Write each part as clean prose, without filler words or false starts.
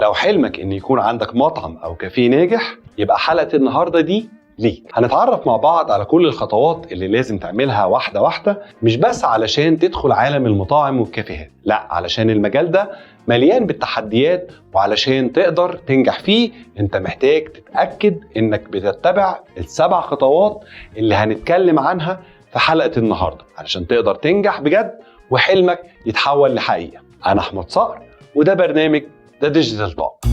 لو حلمك ان يكون عندك مطعم او كافيه ناجح، يبقى حلقة النهاردة دي ليك. هنتعرف مع بعض على كل الخطوات اللي لازم تعملها واحدة واحدة، مش بس علشان تدخل عالم المطاعم والكافيهات، لا، علشان المجال ده مليان بالتحديات، وعلشان تقدر تنجح فيه انت محتاج تتأكد انك بتتبع ال7 خطوات اللي هنتكلم عنها في حلقة النهاردة علشان تقدر تنجح بجد وحلمك يتحول لحقيقة. أنا أحمد صقر وده برنامج The Digital Talk.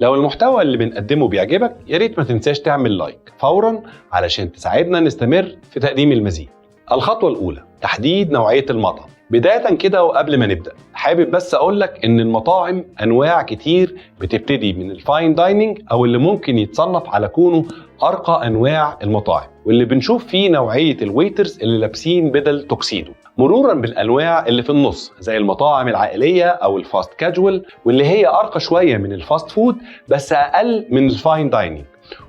لو المحتوى اللي بنقدمه بيعجبك، ياريت ما تنساش تعمل لايك فوراً علشان تساعدنا نستمر في تقديم المزيد. الخطوة الأولى: تحديد نوعية المطعم. بداية كده وقبل ما نبدأ، حابب بس أقولك إن المطاعم أنواع كتير، بتبتدي من الفاين دايننج أو اللي ممكن يتصنف على كونه أرقى أنواع المطاعم، واللي بنشوف فيه نوعية الويترز اللي لابسين بدل توكسيدو، مرورا بالأنواع اللي في النص زي المطاعم العائلية أو الفاست كاجوال، واللي هي أرقى شوية من الفاست فود بس أقل من الفاين دايننج.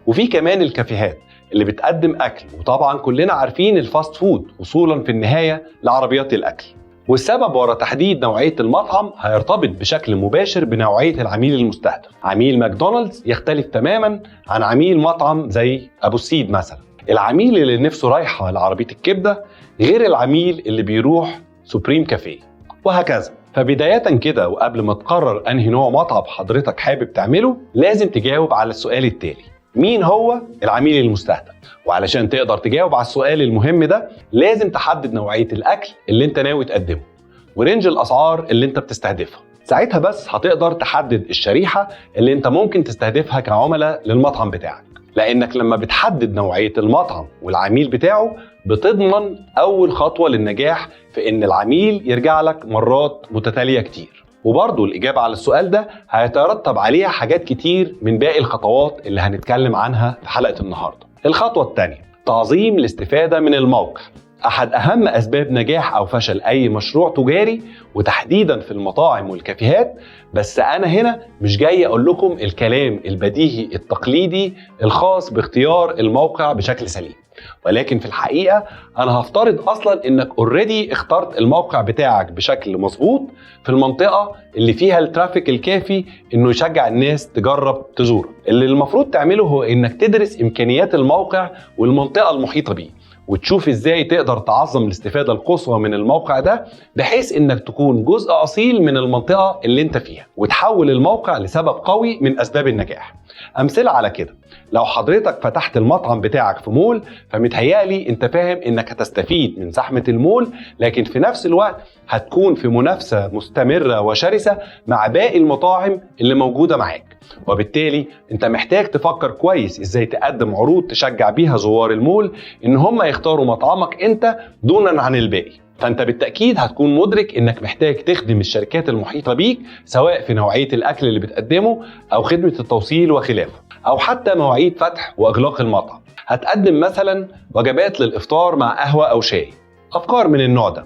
وفي كمان الكافيهات اللي بتقدم أكل، وطبعا كلنا عارفين الفاست فود وصولا في النهاية لعربيات الأكل. والسبب ورا تحديد نوعية المطعم هيرتبط بشكل مباشر بنوعية العميل المستهدف. عميل ماكدونالدز يختلف تماما عن عميل مطعم زي أبو السيد مثلا. العميل اللي نفسه رايحة لعربية الكبدة غير العميل اللي بيروح سوبريم كافيه، وهكذا. فبداية كده وقبل ما تقرر أنهي نوع مطعم حضرتك حابب تعمله، لازم تجاوب على السؤال التالي: مين هو العميل المستهدف؟ وعلشان تقدر تجاوب على السؤال المهم ده، لازم تحدد نوعية الأكل اللي انت ناوي تقدمه ورينج الأسعار اللي انت بتستهدفها. ساعتها بس هتقدر تحدد الشريحة اللي انت ممكن تستهدفها كعملاء للمطعم بتاعك، لأنك لما بتحدد نوعية المطعم والعميل بتاعه بتضمن أول خطوة للنجاح في إن العميل يرجع لك مرات متتالية كتير. وبرضو الإجابة على السؤال ده هيترتب عليها حاجات كتير من باقي الخطوات اللي هنتكلم عنها في حلقة النهاردة. الخطوة الثانية: تعظيم الاستفادة من الموقع. أحد أهم أسباب نجاح أو فشل أي مشروع تجاري، وتحديدا في المطاعم والكافيهات، بس أنا هنا مش جاي أقول لكم الكلام البديهي التقليدي الخاص باختيار الموقع بشكل سليم، ولكن في الحقيقة أنا هفترض أصلا إنك اوريدي اخترت الموقع بتاعك بشكل مظبوط في المنطقة اللي فيها الترافيك الكافي إنه يشجع الناس تجرب تزوره. اللي المفروض تعمله هو إنك تدرس إمكانيات الموقع والمنطقة المحيطة بيه، وتشوف إزاي تقدر تعظم الاستفادة القصوى من الموقع ده، بحيث إنك تكون جزء أصيل من المنطقة اللي انت فيها، وتحول الموقع لسبب قوي من أسباب النجاح. أمثلة على كده: لو حضرتك فتحت المطعم بتاعك في مول، فمتهيألي انت فاهم انك هتستفيد من زحمة المول، لكن في نفس الوقت هتكون في منافسة مستمرة وشرسة مع باقي المطاعم اللي موجودة معاك، وبالتالي انت محتاج تفكر كويس ازاي تقدم عروض تشجع بيها زوار المول ان هم يختاروا مطعمك انت دونا عن الباقي. فانت بالتأكيد هتكون مدرك انك محتاج تخدم الشركات المحيطة بيك، سواء في نوعية الاكل اللي بتقدمه او خدمة التوصيل وخلافه، او حتى مواعيد فتح واغلاق المطعم. هتقدم مثلا وجبات للافطار مع قهوة او شاي، افكار من النوع ده.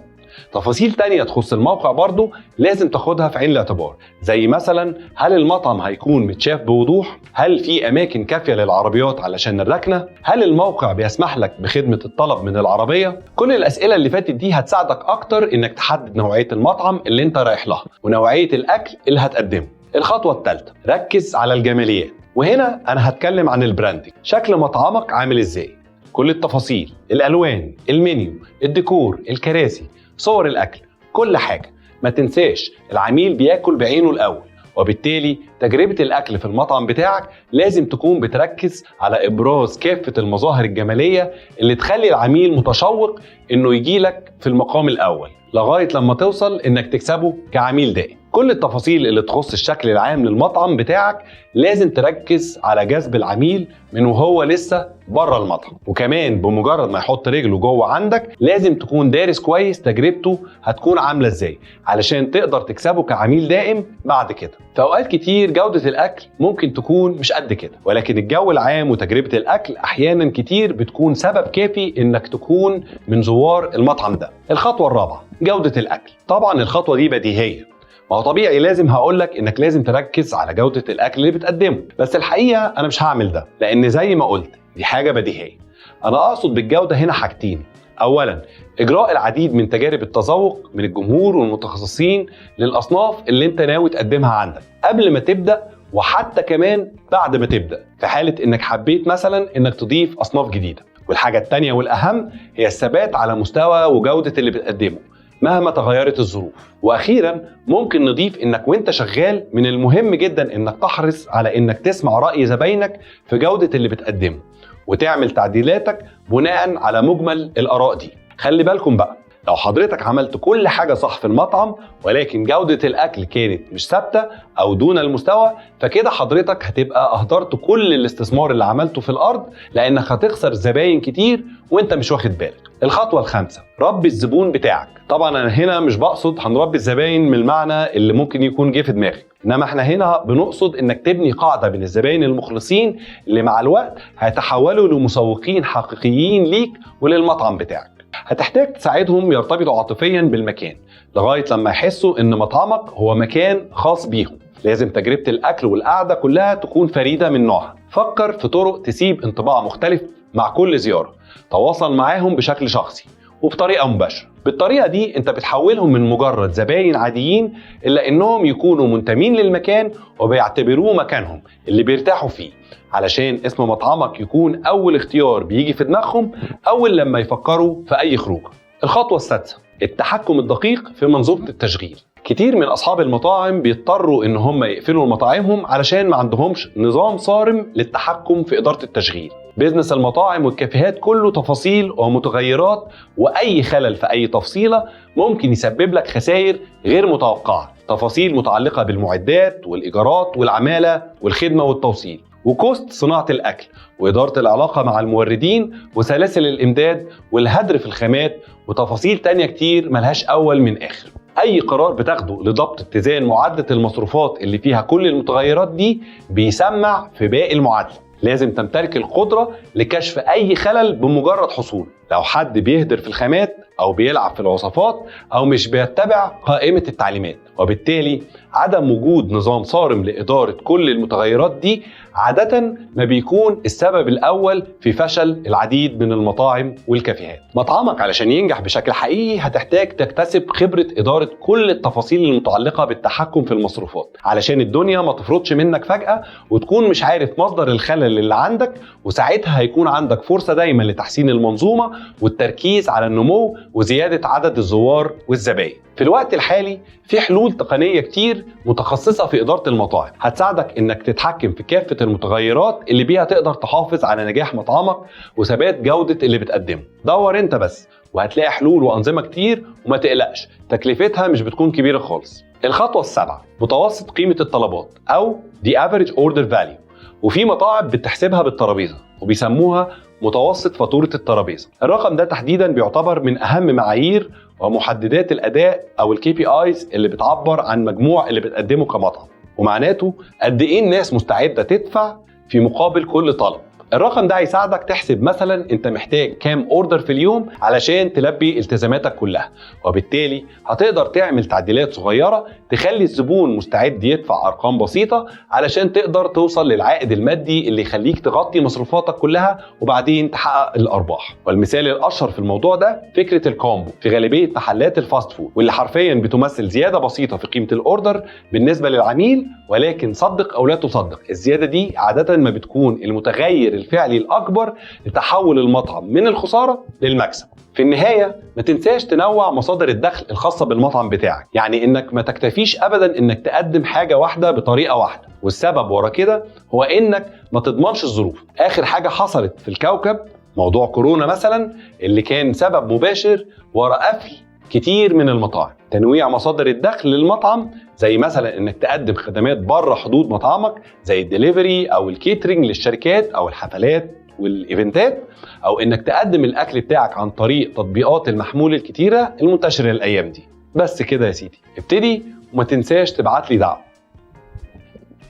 تفاصيل تانية تخص الموقع برضو لازم تاخدها في عين الاعتبار، زي مثلا هل المطعم هيكون متشاف بوضوح؟ هل في أماكن كافية للعربيات علشان الركنة؟ هل الموقع بيسمح لك بخدمة الطلب من العربية؟ كل الأسئلة اللي فاتت دي هتساعدك أكتر إنك تحدد نوعية المطعم اللي أنت رايح لها ونوعية الأكل اللي هتقدمه. الخطوة الثالثة: ركز على الجماليات. وهنا أنا هتكلم عن البراندنج. شكل مطعمك عامل إزاي؟ كل التفاصيل، الألوان، المنيو، الديكور، الكراسي، صور الأكل، كل حاجة. ما تنساش العميل بياكل بعينه الأول، وبالتالي تجربة الأكل في المطعم بتاعك لازم تكون بتركز على إبراز كافة المظاهر الجمالية اللي تخلي العميل متشوق إنه يجيلك في المقام الأول لغاية لما توصل إنك تكسبه كعميل دائم. كل التفاصيل اللي تخص الشكل العام للمطعم بتاعك لازم تركز على جذب العميل من وهو لسه بره المطعم، وكمان بمجرد ما يحط رجله جوه عندك لازم تكون دارس كويس تجربته هتكون عاملة ازاي علشان تقدر تكسبه كعميل دائم بعد كده. في اوقات كتير جودة الاكل ممكن تكون مش قد كده، ولكن الجو العام وتجربة الاكل احيانا كتير بتكون سبب كافي انك تكون من زوار المطعم ده. الخطوة الرابعة: جودة الاكل. طبعا الخطوة دي بديهية، ما هو طبيعي لازم هقولك انك لازم تركز على جودة الاكل اللي بتقدمه، بس الحقيقة انا مش هعمل ده، لان زي ما قلت دي حاجة بديهية. انا اقصد بالجودة هنا حاجتين. اولا اجراء العديد من تجارب التذوق من الجمهور والمتخصصين للاصناف اللي انت ناوي تقدمها عندك قبل ما تبدأ، وحتى كمان بعد ما تبدأ في حالة انك حبيت مثلا انك تضيف اصناف جديدة. والحاجة التانية والاهم هي الثبات على مستوى وجودة اللي بتقدمه مهما تغيرت الظروف. واخيرا ممكن نضيف انك وانت شغال من المهم جدا انك تحرص على انك تسمع رأي زباينك في جودة اللي بتقدمه وتعمل تعديلاتك بناء على مجمل الآراء دي. خلي بالكم بقى، لو حضرتك عملت كل حاجة صح في المطعم ولكن جودة الأكل كانت مش ثابتة أو دون المستوى، فكده حضرتك هتبقى أهدرت كل الاستثمار اللي عملته في الأرض، لأنك هتخسر زباين كتير وانت مش واخد بالك. الخطوة الخامسة، ربي الزبون بتاعك. طبعا أنا هنا مش بقصد هنربي الزباين من المعنى اللي ممكن يكون جه في دماغك، إنما احنا هنا بنقصد إنك تبني قاعدة من الزباين المخلصين اللي مع الوقت هيتحولوا لمسوقين حقيقيين ليك وللمطعم بتاعك. هتحتاج تساعدهم يرتبطوا عاطفيا بالمكان لغاية لما يحسوا ان مطعمك هو مكان خاص بيهم. لازم تجربة الاكل والقعدة كلها تكون فريدة من نوعها. فكر في طرق تسيب انطباع مختلف مع كل زيارة. تواصل معاهم بشكل شخصي وبطريقة مباشرة. بالطريقة دي انت بتحولهم من مجرد زباين عاديين الا انهم يكونوا منتمين للمكان وبيعتبروه مكانهم اللي بيرتاحوا فيه، علشان اسم مطعمك يكون اول اختيار بيجي في دماغهم اول لما يفكروا في اي خروجه. الخطوة السادسة، التحكم الدقيق في منظومة التشغيل. كتير من اصحاب المطاعم بيضطروا ان هم يقفلوا مطاعمهم علشان ما عندهمش نظام صارم للتحكم في ادارة التشغيل. بيزنس المطاعم والكافيهات كله تفاصيل ومتغيرات، واي خلل في اي تفصيلة ممكن يسبب لك خسائر غير متوقعة. تفاصيل متعلقة بالمعدات والايجارات والعمالة والخدمة والتوصيل وكوست صناعة الأكل وإدارة العلاقة مع الموردين وسلاسل الإمداد والهدر في الخامات وتفاصيل تانية كتير ملهاش أول من آخر. أي قرار بتاخده لضبط اتزان معادلة المصروفات اللي فيها كل المتغيرات دي بيسمع في باقي المعادلة. لازم تمتلك القدرة لكشف أي خلل بمجرد حصول. لو حد بيهدر في الخامات أو بيلعب في الوصفات أو مش بيتبع قائمة التعليمات، وبالتالي عدم وجود نظام صارم لإدارة كل المتغيرات دي عادة ما بيكون السبب الأول في فشل العديد من المطاعم والكافيهات. مطعمك علشان ينجح بشكل حقيقي هتحتاج تكتسب خبرة إدارة كل التفاصيل المتعلقة بالتحكم في المصروفات، علشان الدنيا ما تفرطش منك فجأة وتكون مش عارف مصدر الخلل اللي عندك، وساعتها هيكون عندك فرصة دايما لتحسين المنظومة والتركيز على النمو وزيادة عدد الزوار والزبائن. في الوقت الحالي في حلول تقنية كتير متخصصة في إدارة المطاعم هتساعدك إنك تتحكم في كافة المتغيرات اللي بيها تقدر تحافظ على نجاح مطعمك وثبات جودة اللي بتقدمه. دور انت بس وهتلاقي حلول وأنظمة كتير، وما تقلقش تكلفتها مش بتكون كبيرة خالص. الخطوة السابعة، متوسط قيمة الطلبات أو The Average Order Value. وفي مطاعم بتحسبها بالترابيزة وبيسموها متوسط فاتورة الترابيزة. الرقم ده تحديدا بيعتبر من أهم معايير ومحددات الأداء أو KPIs اللي بتعبر عن مجموع اللي بتقدمه كمطعم، ومعناته قد إيه الناس مستعدة تدفع في مقابل كل طلب. الرقم ده هيساعدك تحسب مثلا انت محتاج كام اوردر في اليوم علشان تلبي التزاماتك كلها، وبالتالي هتقدر تعمل تعديلات صغيرة تخلي الزبون مستعد يدفع ارقام بسيطة علشان تقدر توصل للعائد المادي اللي يخليك تغطي مصروفاتك كلها وبعدين تحقق الارباح. والمثال الاشهر في الموضوع ده فكرة الكومبو في غالبية محلات الفاست فود، واللي حرفيا بتمثل زيادة بسيطة في قيمة الاوردر بالنسبة للعميل، ولكن صدق او لا تصدق الزيادة دي عادة ما بتكون المتغير الفعلي الأكبر لتحول المطعم من الخسارة للمكسب. في النهاية ما تنساش تنوع مصادر الدخل الخاصة بالمطعم بتاعك، يعني إنك ما تكتفيش أبدا إنك تقدم حاجة واحدة بطريقة واحدة، والسبب ورا كده هو إنك ما تضمنش الظروف. آخر حاجة حصلت في الكوكب موضوع كورونا مثلا اللي كان سبب مباشر ورا قفل كتير من المطاعم. تنويع مصادر الدخل للمطعم زي مثلا انك تقدم خدمات بره حدود مطعمك زي الدليفري او الكيترينج للشركات او الحفلات والايفنتات، او انك تقدم الاكل بتاعك عن طريق تطبيقات المحمول الكتيرة المنتشرة الايام دي. بس كده يا سيدي، ابتدي وما تنساش تبعت لي دعوة.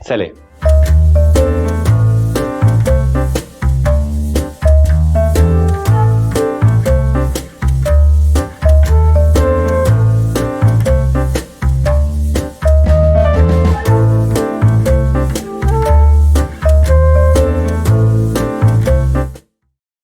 سلام.